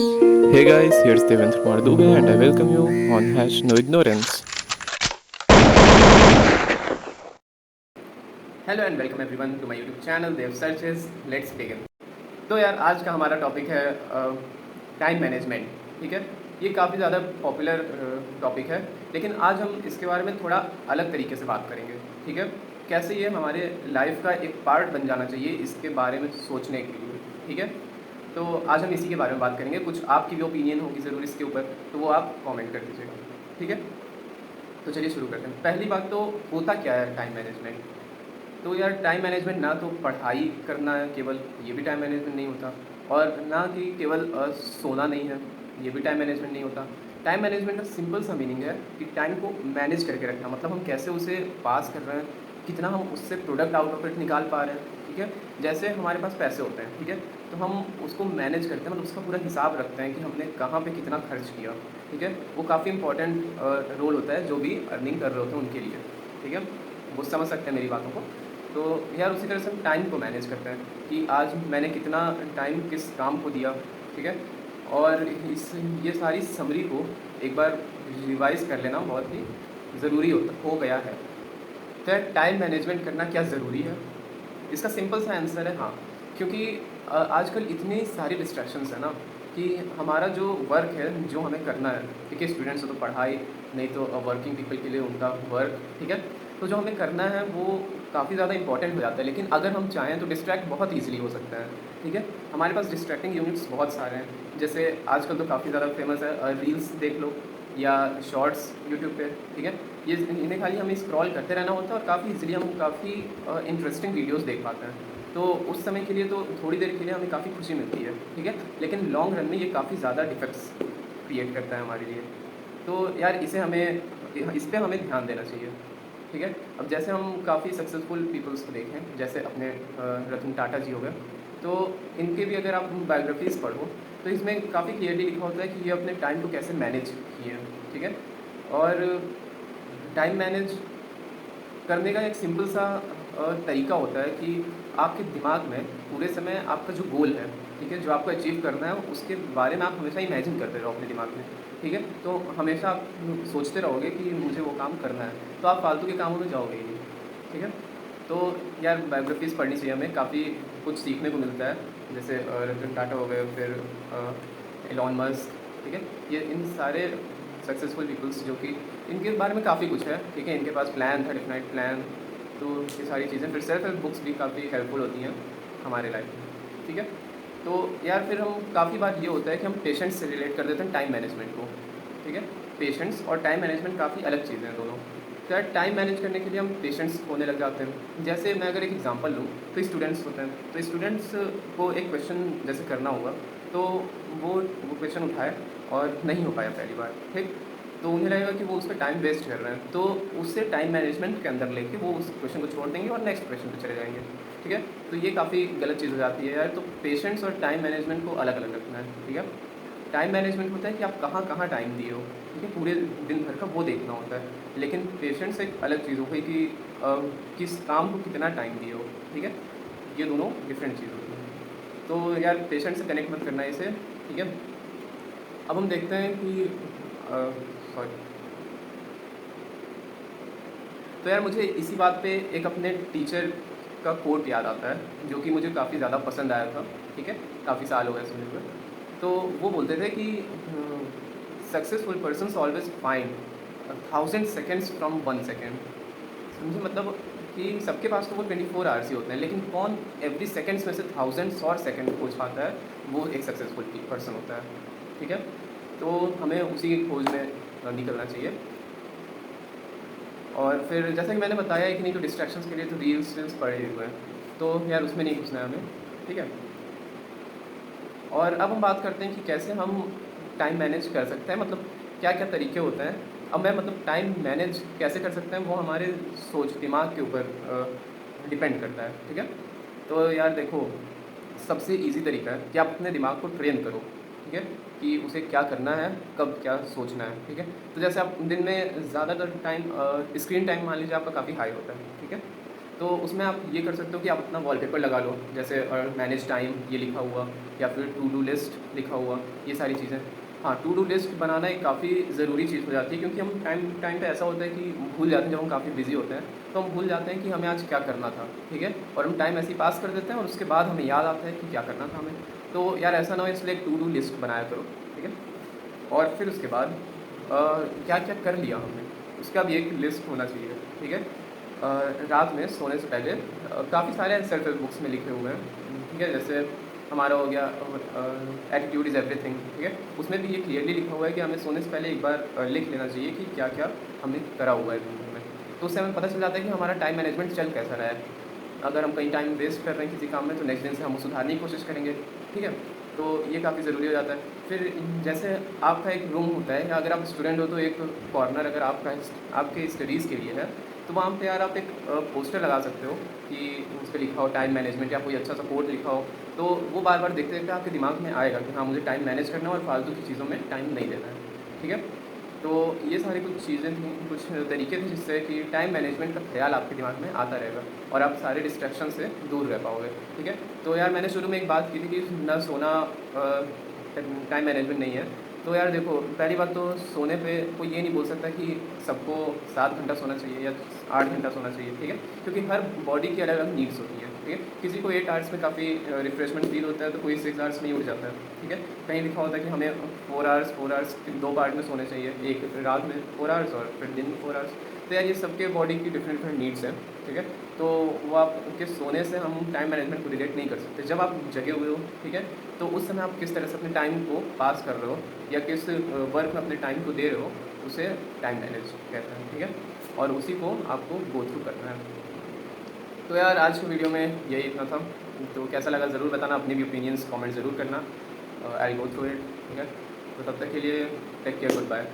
Hey guys, here's Devendra Kumar Dubey and I welcome you on Hash No Ignorance. Hello and welcome everyone to my YouTube channel Dev searches let's begin. तो यार आज का हमारा topic है time management. ठीक है, ये काफ़ी ज़्यादा पॉपुलर टॉपिक है, लेकिन आज हम इसके बारे में थोड़ा अलग तरीके से बात करेंगे। ठीक है, कैसे ये हमारे लाइफ का एक पार्ट बन जाना चाहिए इसके बारे में सोचने के लिए। ठीक है, तो आज हम इसी के बारे में बात करेंगे। कुछ आपकी भी ओपिनियन होगी ज़रूर इसके ऊपर, तो वो आप कॉमेंट कर दीजिएगा। ठीक है, तो चलिए शुरू करते हैं। पहली बात तो होता क्या है टाइम मैनेजमेंट। तो यार टाइम मैनेजमेंट ना तो पढ़ाई करना है केवल, ये भी टाइम मैनेजमेंट नहीं होता, और ना कि केवल सोना नहीं है, ये भी टाइम मैनेजमेंट नहीं होता। टाइम मैनेजमेंट का सिंपल सा मीनिंग है कि टाइम को मैनेज करके रखना, मतलब हम कैसे उसे पास कर रहे हैं, कितना हम उससे प्रोडक्ट आउट ऑफ इट निकाल पा रहे हैं। ठीक है, जैसे हमारे पास पैसे होते हैं, ठीक है, तो हम उसको मैनेज करते हैं, मतलब उसका पूरा हिसाब रखते हैं कि हमने कहाँ पे कितना खर्च किया। ठीक है, वो काफ़ी इंपॉर्टेंट रोल होता है जो भी अर्निंग कर रहे होते हैं उनके लिए। ठीक है, वो समझ सकते हैं मेरी बातों को। तो यार उसी तरह से हम टाइम को मैनेज करते हैं कि आज मैंने कितना टाइम किस काम को दिया। ठीक है, और ये सारी समरी को एक बार रिवाइज़ कर लेना बहुत ही ज़रूरी हो गया है। तो यार टाइम मैनेजमेंट करना क्या ज़रूरी है, इसका सिंपल सा आंसर है हाँ। क्योंकि आजकल इतनी सारी डिस्ट्रैक्शंस है ना कि हमारा जो वर्क है जो हमें करना है, ठीक है, स्टूडेंट्स हो तो पढ़ाई, नहीं तो वर्किंग पीपल के लिए उनका वर्क। ठीक है, तो जो हमें करना है वो काफ़ी ज़्यादा इंपॉर्टेंट हो जाता है, लेकिन अगर हम चाहें तो डिस्ट्रैक्ट बहुत ईजिली हो सकता है। ठीक है, हमारे पास डिस्ट्रैक्टिंग यूनिट्स बहुत सारे हैं, जैसे आजकल तो काफ़ी ज़्यादा फेमस है रील्स देख लो या शॉर्ट्स यूट्यूब पे। ठीक है, ये इन्हें खाली हमें स्क्रॉल करते रहना होता है और काफ़ी ईजिली हम काफ़ी इंटरेस्टिंग वीडियोज़ देख पाते हैं। तो उस समय के लिए तो थोड़ी देर के लिए हमें काफ़ी खुशी मिलती है। ठीक है, लेकिन लॉन्ग रन में ये काफ़ी ज़्यादा डिफेक्ट्स क्रिएट करता है हमारे लिए। तो यार इस पे हमें ध्यान देना चाहिए। ठीक है, अब जैसे हम काफ़ी सक्सेसफुल पीपल्स को देखें, जैसे अपने रतन टाटा जी हो गए, तो इनके भी अगर आप बायोग्राफीज़ पढ़ो तो इसमें काफ़ी क्लियरली लिखा होता है कि ये अपने टाइम को कैसे मैनेज किए हैं। ठीक है, और टाइम मैनेज करने का एक सिंपल सा तरीका होता है कि आपके दिमाग में पूरे समय आपका जो गोल है, ठीक है, जो आपको अचीव करना है, उसके बारे में आप हमेशा इमेजिन करते रहो अपने दिमाग में। ठीक है, तो हमेशा आप सोचते रहोगे कि मुझे वो काम करना है, तो आप फालतू के कामों में जाओगे ही नहीं। ठीक है, तो यार बायोग्राफीज़ पढ़नी चाहिए हमें, काफ़ी कुछ सीखने को मिलता है, जैसे रतन टाटा हो गए, फिर एलॉन मस्क। ठीक है, ये इन सारे सक्सेसफुल पीपल्स जो कि इनके बारे में काफ़ी कुछ है। ठीक है, इनके पास प्लान था, डिफाइंड प्लान, तो ये सारी चीज़ें, फिर सेल्फ हेल्प बुक्स भी काफ़ी हेल्पफुल होती हैं हमारे लाइफ में। ठीक है, तो यार फिर हम काफ़ी बार ये होता है कि हम पेशेंट्स से रिलेट कर देते हैं टाइम मैनेजमेंट को। ठीक है, पेशेंट्स और टाइम मैनेजमेंट काफ़ी अलग चीज़ें हैं दोनों। तो यार टाइम मैनेज करने के लिए हम पेशेंट्स होने लग जाते हैं। जैसे मैं अगर एक एग्जांपल लूँ तो स्टूडेंट्स होते हैं, तो स्टूडेंट्स को एक क्वेश्चन जैसे करना होगा, तो वो क्वेश्चन उठाए और नहीं हो पाया पहली बार। ठीक, तो उन्हें लगेगा कि वो उस पर टाइम वेस्ट कर रहे हैं, तो उससे टाइम मैनेजमेंट के अंदर लेके वो उस क्वेश्चन को छोड़ देंगे और नेक्स्ट क्वेश्चन पे चले जाएंगे। ठीक है, तो ये काफ़ी गलत चीज़ हो जाती है यार। तो पेशेंट्स और टाइम मैनेजमेंट को अलग अलग रखना है। ठीक है, टाइम मैनेजमेंट होता है कि आप कहाँ कहाँ टाइम दिए हो, ठीक है, पूरे दिन भर का वो देखना होता है। लेकिन पेशेंट्स एक अलग चीज़ हो गई कि किस काम को कितना टाइम दिए हो। ठीक है, ये दोनों डिफरेंट चीज़ होती हैं। तो यार पेशेंट से कनेक्ट मत करना इसे। ठीक है, अब हम देखते हैं कि सॉरी, तो यार मुझे इसी बात पे एक अपने टीचर का कोट याद आता है जो कि मुझे काफ़ी ज़्यादा पसंद आया था। ठीक है, काफ़ी साल हो गए सुने हुए। तो वो बोलते थे कि successful person always find 1000 seconds from 1 second. समझे, मतलब कि सबके पास तो वो 24 आवर्स ही होते हैं, लेकिन कौन एवरी सेकेंड्स में से थाउजेंड्स और सेकेंड खोज पाता है, वो एक सक्सेसफुल पर्सन होता है। ठीक है, तो हमें उसी की खोज में निकलना चाहिए। और फिर जैसा कि मैंने बताया कि नहीं, तो डिस्ट्रैक्शंस के लिए तो रील्स पड़े हुए हैं, तो यार उसमें नहीं घुसना है हमें। ठीक है, और अब हम बात करते हैं कि कैसे हम टाइम मैनेज कर सकते हैं, मतलब क्या क्या तरीके होते हैं। अब मैं मतलब टाइम मैनेज कैसे कर सकते हैं वो हमारे सोच दिमाग के ऊपर डिपेंड करता है। ठीक है, तो यार देखो, सबसे इजी तरीका है कि आप अपने दिमाग को ट्रेन करो। ठीक है, कि उसे क्या करना है, कब क्या सोचना है। ठीक है, तो जैसे आप दिन में ज़्यादातर टाइम स्क्रीन टाइम मान लीजिए आपका काफ़ी हाई होता है। ठीक है, तो उसमें आप ये कर सकते हो कि आप अपना वॉलपेपर लगा लो, जैसे मैनेज टाइम ये लिखा हुआ, या फिर टू डू लिस्ट लिखा हुआ, ये सारी चीज़ें। हाँ, टू डू लिस्ट बनाना एक काफ़ी ज़रूरी चीज़ हो जाती है, क्योंकि हम टाइम टाइम पे ऐसा होता है कि भूल जाते हैं, जब हम काफ़ी बिजी होते हैं तो हम भूल जाते हैं कि हमें आज क्या करना था, ठीक है, और हम टाइम ऐसे ही पास कर देते हैं और उसके बाद हमें याद आता है कि क्या करना था हमें। तो यार ऐसा ना हो, इसलिए एक टू डू लिस्ट बनाया करो, ठीक है। और फिर उसके बाद क्या क्या कर लिया हमने, उसका भी एक लिस्ट होना चाहिए, ठीक है। रात में सोने से पहले काफ़ी सारे सेल्फ हेल्प बुक्स में लिखे हुए हैं, ठीक है, जैसे हमारा हो गया एटीट्यूड इज़ एवरीथिंग, ठीक है, उसमें भी ये क्लियरली लिखा हुआ है कि हमें सोने से पहले एक बार लिख लेना चाहिए कि क्या क्या हमने करा हुआ है ज़िंदगी में। तो उससे हमें पता चल जाता है कि हमारा टाइम मैनेजमेंट चल कैसा रहा है। अगर हम कहीं टाइम वेस्ट कर रहे हैं किसी काम में, तो नेक्स्ट दिन से हम सुधारने की कोशिश करेंगे, ठीक है। तो ये काफ़ी ज़रूरी हो जाता है। फिर जैसे आपका एक रूम होता है, या अगर आप स्टूडेंट हो तो एक कॉर्नर अगर आपका आपके स्टडीज़ के लिए है, तो वहाँ पे यार आप एक पोस्टर लगा सकते हो कि उस पर लिखा हो टाइम मैनेजमेंट, या कोई अच्छा सा कोड लिखा हो। तो वो बार बार देखते देखते आपके दिमाग में आएगा कि हाँ, मुझे टाइम मैनेज करना है और फालतू की चीज़ों में टाइम नहीं देना है, ठीक है। तो ये सारी कुछ चीज़ें थी, कुछ तरीके थे जिससे कि टाइम मैनेजमेंट का ख्याल आपके दिमाग में आता रहेगा और आप सारे डिस्ट्रैक्शन से दूर रह पाओगे, ठीक है। तो यार मैंने शुरू में एक बात की थी कि ना सोना टाइम मैनेजमेंट नहीं है। तो यार देखो, पहली बात तो सोने पे कोई ये नहीं बोल सकता कि सबको 7 घंटा सोना चाहिए या 8 घंटा सोना चाहिए, ठीक है, क्योंकि हर बॉडी की अलग अलग नीड्स होती हैं, ठीक है। किसी को 8 आवर्स में काफ़ी रिफ्रेशमेंट फील होता है, तो कोई 6 आवर्स में ही उठ जाता है, ठीक है। कहीं लिखा होता है कि हमें 4 आवर्स 2 पार्ट में सोने चाहिए, एक रात में 4 आवर्स और फिर दिन में 4 आवर्स। तो यार ये सबके बॉडी की डिफरेंट डिफरेंट नीड्स हैं, ठीक है। तो वो आपके सोने से हम टाइम मैनेजमेंट को रिलेट नहीं कर सकते। जब आप जगे हुए हो, ठीक है, तो उस समय आप किस तरह से अपने टाइम को पास कर रहे हो या किस वर्क में अपने टाइम को दे रहे हो, उसे टाइम मैनेज कहते हैं, ठीक है। और उसी को आपको गो थ्रू करना है। तो यार आज की वीडियो में यही इतना था। तो कैसा लगा ज़रूर बताना, अपनी भी ओपिनियंस कमेंट ज़रूर करना। आई गो थ्रू इट, ठीक है। तो तब तक के लिए टेक केयर, गुड बाय।